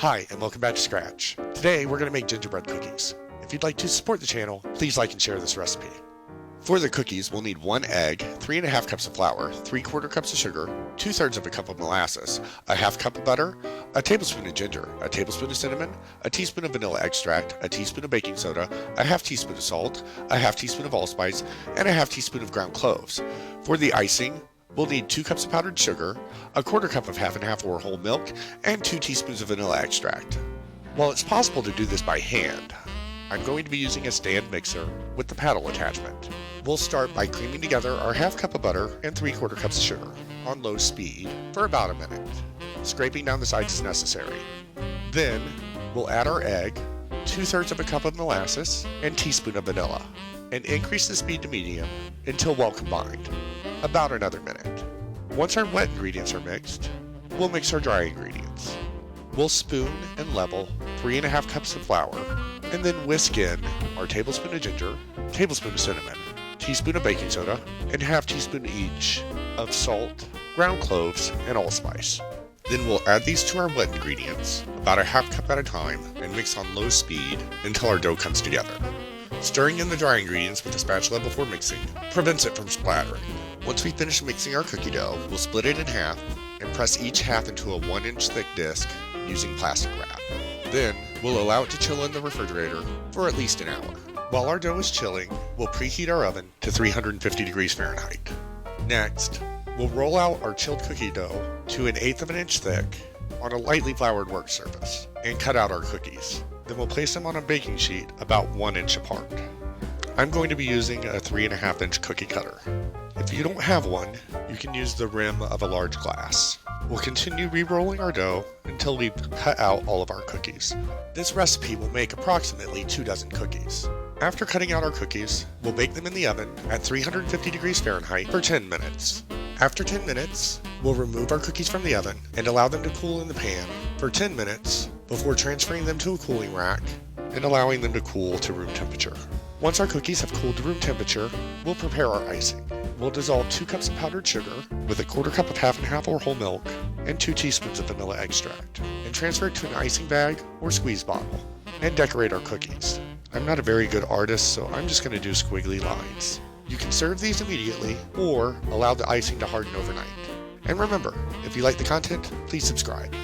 Hi, and welcome back to Scratch. Today, we're going to make gingerbread cookies. If you'd like to support the channel, please like and share this recipe. For the cookies, we'll need 1 egg, 3½ cups of flour, 3/4 cups of sugar, 2/3 of a cup of molasses, a 1/2 cup of butter, a tablespoon of ginger, a tablespoon of cinnamon, a teaspoon of vanilla extract, a teaspoon of baking soda, a 1/2 teaspoon of salt, a 1/2 teaspoon of allspice, and a 1/2 teaspoon of ground cloves. For the icing, we'll need 2 cups of powdered sugar, a 1/4 cup of 1/2 or whole milk, and 2 teaspoons of vanilla extract. While it's possible to do this by hand, I'm going to be using a stand mixer with the paddle attachment. We'll start by creaming together our 1/2 cup of butter and 3/4 cups of sugar on low speed for about a minute. Scraping down the sides is necessary. Then we'll add our egg, 2/3 of a cup of molasses, and teaspoon of vanilla, and increase the speed to medium until well combined, about another minute. Once our wet ingredients are mixed, we'll mix our dry ingredients. We'll spoon and level 3½ cups of flour, and then whisk in our tablespoon of ginger, tablespoon of cinnamon, teaspoon of baking soda, and 1/2 teaspoon each of salt, ground cloves, and allspice. Then we'll add these to our wet ingredients, about a 1/2 cup at a time, and mix on low speed until our dough comes together. Stirring in the dry ingredients with a spatula before mixing prevents it from splattering. Once we finish mixing our cookie dough, we'll split it in half and press each half into a 1-inch thick disc using plastic wrap. Then, we'll allow it to chill in the refrigerator for at least an hour. While our dough is chilling, we'll preheat our oven to 350 degrees Fahrenheit. Next, we'll roll out our chilled cookie dough to 1/8 of an inch thick on a lightly floured work surface and cut out our cookies. Then we'll place them on a baking sheet about 1 inch apart. I'm going to be using a 3½ inch cookie cutter. If you don't have one, you can use the rim of a large glass. We'll continue re-rolling our dough until we've cut out all of our cookies. This recipe will make approximately 2 dozen cookies. After cutting out our cookies, we'll bake them in the oven at 350 degrees Fahrenheit for 10 minutes. After 10 minutes, we'll remove our cookies from the oven and allow them to cool in the pan for 10 minutes before transferring them to a cooling rack and allowing them to cool to room temperature. Once our cookies have cooled to room temperature, we'll prepare our icing. We'll dissolve 2 cups of powdered sugar with a 1/4 cup of 1/2 or whole milk and 2 teaspoons of vanilla extract, and transfer it to an icing bag or squeeze bottle, and decorate our cookies. I'm not a very good artist, so I'm just going to do squiggly lines. You can serve these immediately or allow the icing to harden overnight. And remember, if you like the content, please subscribe.